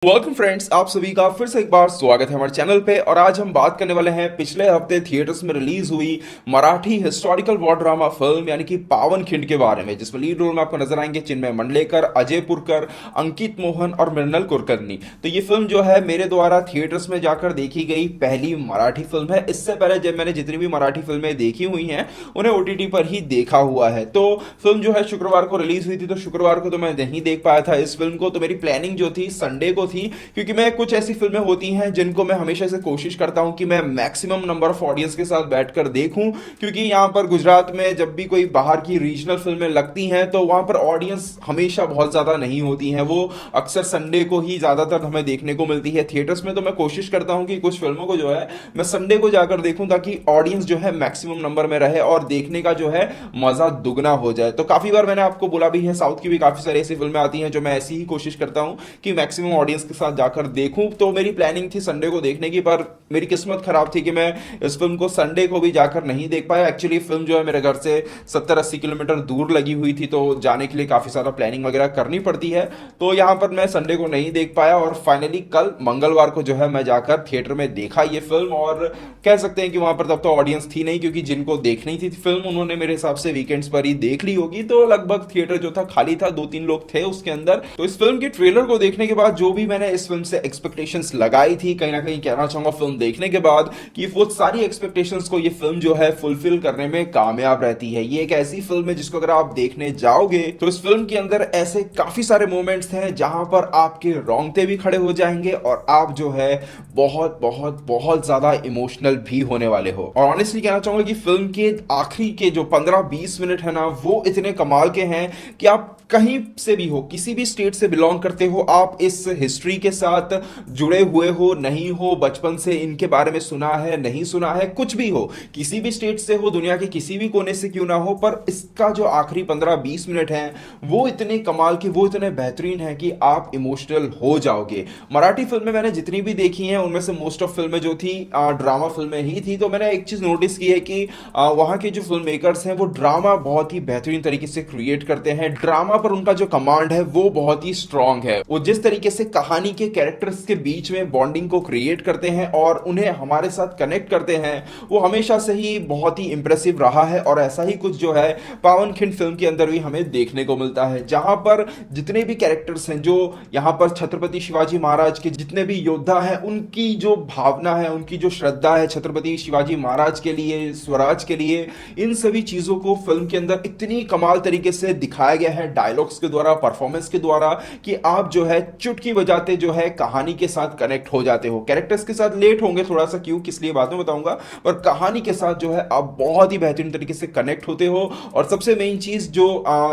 Welcome friends, आप सभी का फिर से एक बार स्वागत है हमारे चैनल पे। और आज हम बात करने वाले हैं पिछले हफ्ते थिएटर्स में रिलीज हुई Marathi historical war drama film यानी कि पावनखिंड के बारे में, जिसमें लीड रोल में आपको नजर आएंगे चिन्मय मंडलेकर, अजय पुरकर, अंकित मोहन और मृणाल कुलकर्णी। तो ये फिल्म जो है मेरे द्वारा थिएटर्स में जाकर देखी गई पहली मराठी फिल्म है। इससे पहले जब मैंने जितनी भी मराठी फिल्में देखी हुई हैं उन्हें ओटीटी पर ही देखा हुआ है। तो फिल्म जो है शुक्रवार को रिलीज हुई थी, तो शुक्रवार को तो मैं नहीं देख पाया था इस फिल्म को। तो मेरी प्लानिंग जो थी संडे को थी, क्योंकि मैं कुछ ऐसी फिल्में होती हैं जिनको मैं हमेशा से कोशिश करता हूं कि मैं मैक्सिमम नंबर ऑफ ऑडियंस के साथ बैठकर देखूं, क्योंकि यहां पर गुजरात में जब भी कोई बाहर की रीजनल फिल्में लगती हैं तो वहां पर ऑडियंस हमेशा बहुत ज्यादा नहीं होती हैं। वो अक्सर संडे को ही ज्यादातर हमें देखने को मिलती है थिएटर्स में। तो मैं कोशिश करता हूं कि कुछ फिल्मों को जो है मैं संडे को जाकर देखूं, ताकि ऑडियंस जो है मैक्सिमम नंबर में रहे और देखने का जो है मजा दुगना हो जाए। तो काफी बार मैंने आपको बोला भी है, साउथ की भी काफी सारी ऐसी फिल्में आती हैं जो मैं ऐसी ही कोशिश करता हूं कि मैक्सिमम ऑडियंस के साथ जाकर देखूं। तो मेरी प्लानिंग थी संडे को देखने की, पर मेरी किस्मत खराब थी कि मैं इस फिल्म को संडे को भी जाकर नहीं देख पाया। एक्चुअली फिल्म जो है मेरे घर से 70-80 किलोमीटर दूर लगी हुई थी, तो जाने के लिए काफी सारा प्लानिंग वगैरह करनी पड़ती है। तो यहां पर मैं संडे को नहीं देख पाया और फाइनली कल मंगलवार को जो है मैं जाकर थिएटर में देखा ये फिल्म। और कह सकते हैं कि वहां पर तब तो ऑडियंस थी नहीं, क्योंकि जिनको देखनी थी फिल्म उन्होंने मेरे हिसाब से वीकेंड्स पर ही देख ली होगी। तो लगभग थिएटर जो था खाली था, 2-3 लोग थे उसके अंदर। तो इस फिल्म के ट्रेलर को देखने के बाद जो भी मैंने इस फिल्म से एक्सपेक्टेशंस लगाई थी, कहीं ना कहीं कहना चाहूंगा फिल्म देखने के बाद कि वो सारी एक्सपेक्टेशंस को ये फिल्म जो है फुलफिल करने में कामयाब रहती है। ये एक ऐसी फिल्म है जिसको अगर आप देखने जाओगे तो इस फिल्म के अंदर ऐसे काफी सारे मोमेंट्स हैं जहां पर आपके रोंगटे भी खड़े हो जाएंगे और आप जो है बहुत बहुत बहुत ज्यादा इमोशनल भी होने वाले हो। और ऑनेस्टली कहना चाहूंगा कि फिल्म के आखिरी के जो 15-20 मिनट है ना, वो इतने कमाल के हैं कि आप कहीं से भी हो, किसी भी स्टेट से बिलोंग करते हो, आप इस हिस्ट्री के साथ जुड़े हुए हो नहीं हो, बचपन से इनके बारे में सुना है नहीं सुना है, कुछ भी हो, किसी भी स्टेट से हो, दुनिया के किसी भी कोने से क्यों ना हो, पर इसका जो आखिरी 15-20 मिनट है वो इतने कमाल के, वो इतने बेहतरीन है कि आप इमोशनल हो जाओगे। मराठी फिल्में मैंने जितनी भी देखी हैं उनमें से मोस्ट ऑफ फिल्में जो थी ड्रामा फिल्में ही थी। तो मैंने एक चीज नोटिस की है कि वहां के जो फिल्म मेकर्स हैं वो ड्रामा बहुत ही बेहतरीन तरीके से क्रिएट करते हैं। ड्रामा पर उनका जो कमांड है वो बहुत ही स्ट्रांग है। वो जिस तरीके से कहानी के कैरेक्टर्स के बीच में बॉन्डिंग को क्रिएट करते हैं और उन्हें हमारे साथ कनेक्ट करते हैं, वो हमेशा से ही बहुत ही इंप्रेसिव रहा है। और ऐसा ही कुछ जो है पावनखिंड फिल्म के अंदर भी हमें देखने को मिलता है, जहां पर जितने भी कैरेक्टर्स हैं, जो यहां पर छत्रपति शिवाजी महाराज के जितने भी योद्धा हैं, उनकी जो भावना है, उनकी जो श्रद्धा है छत्रपति शिवाजी महाराज के लिए, स्वराज के लिए, इन सभी चीजों को फिल्म के अंदर इतनी कमाल तरीके से दिखाया गया है डायलॉग्स के द्वारा, परफॉर्मेंस के द्वारा, कि आप जो है चुटकी बजाते जो है कहानी के साथ कनेक्ट हो जाते हो। कैरेक्टर्स के साथ लेट होंगे थोड़ा सा, क्यों किस लिए बाद में बताऊंगा, पर कहानी के साथ जो है आप बहुत ही बेहतरीन तरीके से कनेक्ट होते हो। और सबसे मेन चीज जो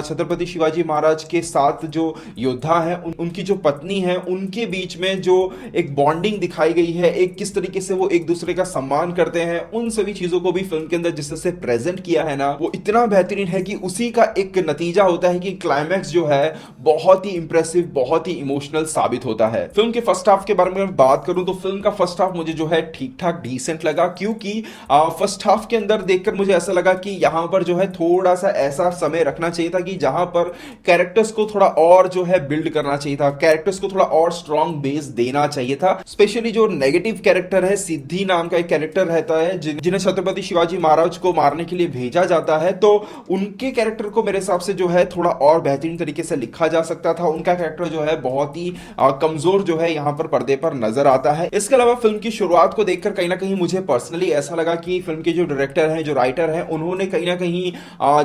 छत्रपति शिवाजी महाराज के साथ जो योद्धा है, उनकी जो पत्नी है, उनके बीच में जो एक बॉन्डिंग दिखाई गई है, एक किस तरीके से वो एक दूसरे का सम्मान करते हैं, उन सभी चीजों को भी फिल्म के अंदर जिस तरह से प्रेजेंट किया है ना, वो इतना बेहतरीन है कि उसी का एक नतीजा होता है कि क्लाइमैक्स जो है बहुत ही इंप्रेसिव, बहुत ही इमोशनल साबित होता है। फिल्म के फर्स्ट हाफ के बारे में बात करूं तो फिल्म का फर्स्ट हाफ मुझे जो है ठीक ठाक डिसेंट लगा, क्योंकि फर्स्ट हाफ के अंदर देखकर मुझे ऐसा लगा कि यहां पर जो है थोड़ा सा ऐसा समय रखना चाहिए था कि जहां पर कैरेक्टर्स को थोड़ा और जो है बिल्ड करना चाहिए था, कैरेक्टर्स को थोड़ा और स्ट्रॉन्ग बेस देना चाहिए था। स्पेशली जो नेगेटिव कैरेक्टर है, सिद्धि नाम का एक कैरेक्टर रहता है जिन्हें छत्रपति शिवाजी महाराज को मारने के लिए भेजा जाता है, तो उनके कैरेक्टर को मेरे हिसाब से जो है थोड़ा और बेहतरीन तरीके से लिखा जा सकता था। उनका कैरेक्टर जो है बहुत ही कमजोर जो है यहां पर पर्दे पर नजर आता है। इसके अलावा फिल्म की शुरुआत को देखकर कहीं ना कहीं मुझे पर्सनली ऐसा लगा कि फिल्म के जो डायरेक्टर हैं, जो राइटर हैं, उन्होंने कहीं ना कहीं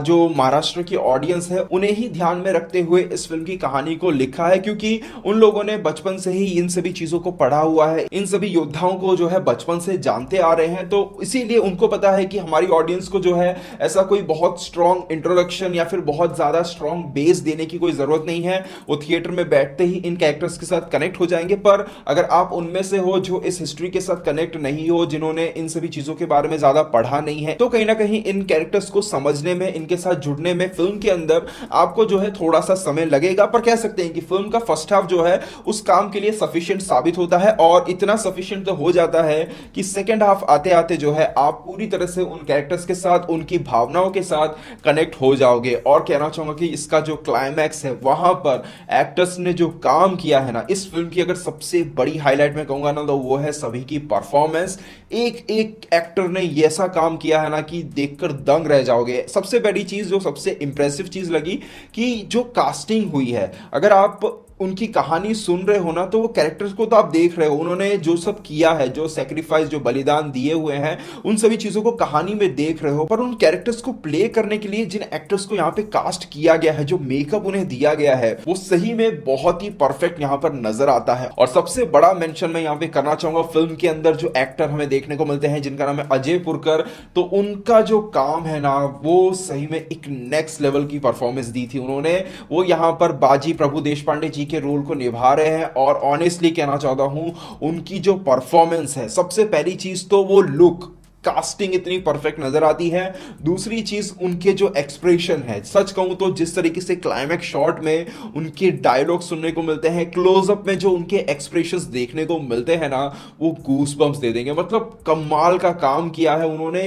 जो महाराष्ट्र की ऑडियंस है उन्हें ही ध्यान में रखते हुए इस फिल्म की कहानी को लिखा है, क्योंकि उन लोगों ने बचपन से ही इन सभी चीजों को पढ़ा हुआ है, इन सभी योद्धाओं को जो है बचपन से जानते आ रहे हैं। तो इसीलिए उनको पता है कि हमारी ऑडियंस को जो है ऐसा कोई बहुत स्ट्रॉन्ग इंट्रोडक्शन या फिर बहुत ज्यादा स्ट्रॉन्ग बेस देने की कोई जरूरत नहीं है। वो थिएटर में बैठते ही इन कैरेक्टर्स के साथ कनेक्ट हो जाएंगे। पर अगर आप उनमें से हो जो इस हिस्ट्री के साथ कनेक्ट नहीं हो, जिन्होंने इन सभी चीजों के बारे में ज्यादा पढ़ा नहीं है, तो कहीं ना कहीं इन कैरेक्टर्स को समझने में, इनके साथ जुड़ने में फिल्म के अंदर आपको जो है थोड़ा सा समय लगेगा। पर कह सकते हैं कि फिल्म का फर्स्ट हाफ जो है उस काम के लिए सफिशिएंट साबित होता है, और इतना सफिशिएंट तो हो जाता है कि सेकेंड हाफ आते आते जो है आप पूरी तरह से उन कैरेक्टर्स के साथ, उनकी भावनाओं के साथ कनेक्ट हो जाओगे। और कहना चाहूंगा कि इसका जो क्लाइमैक्स है, वहां पर एक्टर्स ने जो काम किया है ना, इस फिल्म की अगर सबसे बड़ी हाईलाइट मैं कहूंगा ना, तो वो है सभी की परफॉर्मेंस। एक एक एक्टर ने ऐसा काम किया है ना कि देखकर दंग रह जाओगे। सबसे बड़ी चीज, जो सबसे इंप्रेसिव चीज लगी, कि जो कास्टिंग हुई है, अगर आप उनकी कहानी सुन रहे हो ना, तो वो कैरेक्टर्स को तो आप देख रहे हो, उन्होंने जो सब किया है, जो सेक्रीफाइस, जो बलिदान दिए हुए हैं, उन सभी चीजों को कहानी में देख रहे हो। पर उन कैरेक्टर्स को प्ले करने के लिए जिन एक्टर्स को यहाँ पे कास्ट किया गया है, जो मेकअप उन्हें दिया गया है, वो सही में बहुत ही परफेक्ट यहाँ पर नजर आता है। और सबसे बड़ा मेंशन मैं यहाँ पे करना चाहूंगा, फिल्म के अंदर जो एक्टर हमें देखने को मिलते हैं, जिनका नाम है अजय पुरकर, तो उनका जो काम है ना, वो सही में एक नेक्स्ट लेवल की परफॉर्मेंस दी थी उन्होंने। वो यहाँ पर बाजी प्रभु देशपांडे जी के रोल को निभा रहे हैं, और ऑनेस्टली कहना चाहता हूं, उनकी जो परफॉर्मेंस है, सबसे पहली चीज तो वो लुक, कास्टिंग इतनी परफेक्ट नजर आती है। दूसरी चीज उनके जो एक्सप्रेशन है, सच कहूं तो जिस तरीके से क्लाइमैक्स शॉट में उनके डायलॉग सुनने को मिलते हैं, क्लोजअप में जो उनके एक्सप्रेशंस देखने को मिलते हैं ना, वो गूस बम्स दे देंगे। मतलब कमाल का काम किया है उन्होंने।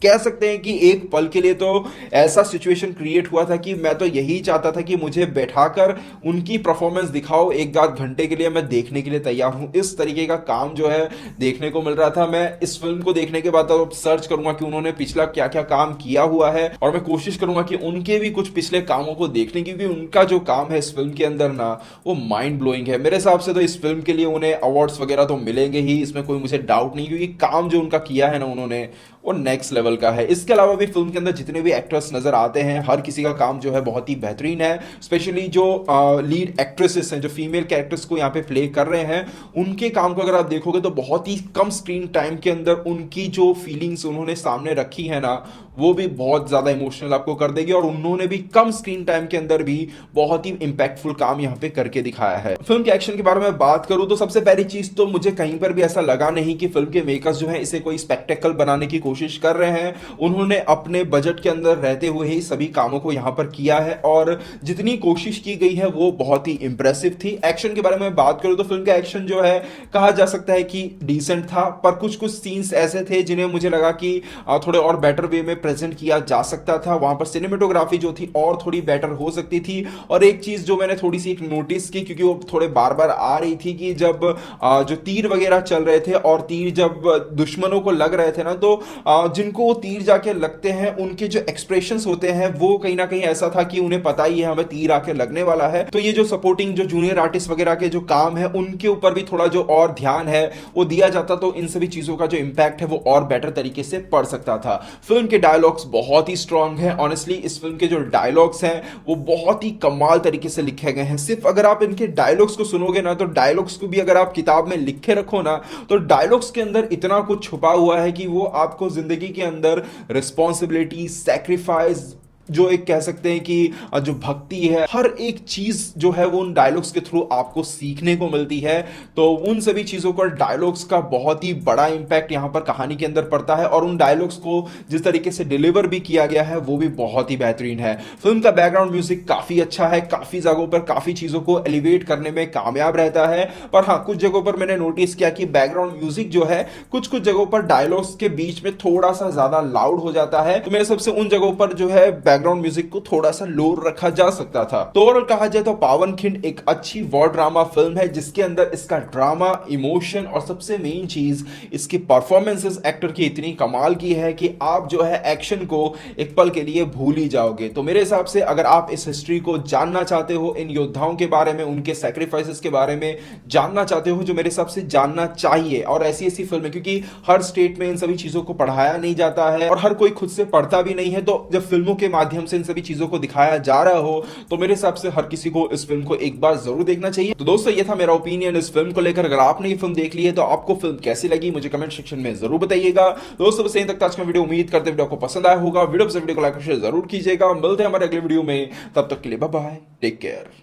कह सकते हैं कि एक पल के लिए तो ऐसा सिचुएशन क्रिएट हुआ था कि मैं तो यही चाहता था कि मुझे बैठाकर उनकी परफॉर्मेंस दिखाओ, एक आध घंटे के लिए मैं देखने के लिए तैयार हूं। इस तरीके का काम जो है देखने को मिल रहा था। मैं इस फिल्म को देखने के बाद तो सर्च करूंगा कि उन्होंने पिछला क्या क्या काम किया हुआ है, और मैं कोशिश करूंगा कि उनके भी कुछ पिछले कामों को देखने की, क्योंकि उनका जो काम है इस फिल्म के अंदर ना, वो माइंड ब्लोइंग है। मेरे हिसाब से तो इस फिल्म के लिए उन्हें अवार्ड्स वगैरह तो मिलेंगे ही, इसमें कोई मुझे डाउट नहीं, क्योंकि काम जो उनका किया है ना उन्होंने, वो नेक्स्ट लेवल का है। इसके अलावा भी फिल्म के अंदर जितने भी एक्टर्स नजर आते हैं, हर किसी का काम जो है बहुत ही बेहतरीन है। स्पेशली जो लीड एक्ट्रेसेस हैं, जो फीमेल कैरेक्टर्स को यहाँ पे प्ले कर रहे हैं, उनके काम को अगर आप देखोगे तो बहुत ही कम स्क्रीन टाइम के अंदर उनकी जो फीलिंग्स उन्होंने सामने रखी है ना, वो भी बहुत ज्यादा इमोशनल आपको कर देगी। और उन्होंने भी कम स्क्रीन टाइम के अंदर भी बहुत ही इंपैक्टफुल काम यहाँ पे करके दिखाया है। फिल्म के एक्शन के बारे में बात करूं तो सबसे पहली चीज तो मुझे कहीं पर भी ऐसा लगा नहीं कि फिल्म के मेकर्स जो है इसे कोई स्पेक्टेकल बनाने की कोशिश कर रहे हैं। उन्होंने अपने बजट के अंदर रहते हुए ही सभी कामों को यहां पर किया है, और जितनी कोशिश की गई है वो बहुत ही इंप्रेसिव थी। एक्शन के बारे में बात करूं तो फिल्म का एक्शन जो है कहा जा सकता है कि डिसेंट था, पर कुछ कुछ सीन्स ऐसे थे जिन्हें मुझे लगा कि थोड़े और बेटर वे में प्रेजेंट किया जा सकता था। वहां पर सिनेमेटोग्राफी जो थी और थोड़ी बेटर हो सकती थी। और एक चीज जो मैंने थोड़ी सी एक नोटिस की, क्योंकि वो थोड़े बार बार आ रही थी, कि जब जो तीर वगैरह चल रहे थे और तीर जब दुश्मनों को लग रहे थे ना, तो जिनको वो तीर जाके लगते हैं, उनके जो एक्सप्रेशंस होते हैं वो कहीं ना कहीं ऐसा था कि उन्हें पता ही है हमें तीर आके लगने वाला है। तो ये जो सपोर्टिंग जो जूनियर आर्टिस्ट वगैरह के जो काम है, उनके ऊपर भी थोड़ा जो और ध्यान है वो दिया जाता, तो इन सभी चीजों का जो इंपैक्ट है वो और बेटर तरीके से पड़ सकता था। फिल्म के डायलॉग्स बहुत ही स्ट्रांग है। ऑनेस्टली इस फिल्म के जो डायलॉग्स हैं वो बहुत ही कमाल तरीके से लिखे गए हैं। सिर्फ अगर आप इनके डायलॉग्स को सुनोगे ना, तो डायलॉग्स को भी अगर आप किताब में लिखे रखो ना, तो डायलॉग्स के अंदर इतना कुछ छुपा हुआ है कि वो आपको जिंदगी के अंदर रिस्पॉन्सिबिलिटी, सैक्रिफाइस, जो एक कह सकते हैं कि जो भक्ति है, हर एक चीज जो है वो उन डायलॉग्स के थ्रू आपको सीखने को मिलती है। तो उन सभी चीजों पर डायलॉग्स का बहुत ही बड़ा इंपैक्ट यहां पर कहानी के अंदर पड़ता है, और उन डायलॉग्स को जिस तरीके से डिलीवर भी किया गया है वो भी बहुत ही बेहतरीन है। फिल्म का बैकग्राउंड म्यूजिक काफी अच्छा है, काफी जगहों पर काफी चीजों को एलिवेट करने में कामयाब रहता है। पर हाँ, कुछ जगहों पर मैंने नोटिस किया कि बैकग्राउंड म्यूजिक जो है कुछ कुछ जगहों पर डायलॉग्स के बीच में थोड़ा सा ज्यादा लाउड हो जाता है। तो मेरे सबसे उन जगहों पर जो है बैकग्राउंड म्यूजिक को थोड़ा सा लो रखा जा सकता था। तो ओवरऑल कहा जाए तो पावनखिंड एक अच्छी वॉर ड्रामा फिल्म है, जिसके अंदर इसका ड्रामा, इमोशन और सबसे मेन चीज इसकी परफॉर्मेंसेस एक्टर की इतनी कमाल की है कि आप जो है एक्शन को एक पल के लिए भूल ही जाओगे। तो मेरे हिसाब से अगर आप इस हिस्ट्री को जानना चाहते हो, इन योद्धाओं के बारे में, उनके सैक्रिफाइसेस के बारे में जानना चाहते हो, जो मेरे हिसाब से जानना चाहिए, और ऐसी ऐसी फिल्में, क्योंकि हर स्टेट में इन सभी चीजों को पढ़ाया नहीं जाता है और हर कोई खुद से पढ़ता भी नहीं है, तो जब फिल्मों के माध्यम से इन सभी चीजों को दिखाया जा रहा हो, तो मेरे हिसाब से हर किसी को इस फिल्म को एक बार जरूर देखना चाहिए। तो दोस्तों, ये था मेरा ओपिनियन इस फिल्म को लेकर। अगर आपने ये फिल्म देख ली है तो आपको फिल्म कैसी लगी मुझे कमेंट सेक्शन में जरूर बताइएगा। दोस्तों, बस यहीं तक आज का वीडियो, उम्मीद करते वीडियो को पसंद आया होगा। वीडियो को लाइक शेयर जरूर कीजिएगा। मिलते हैं हमारे अगले वीडियो में, तब तक के लिए बाय बाय, टेक केयर।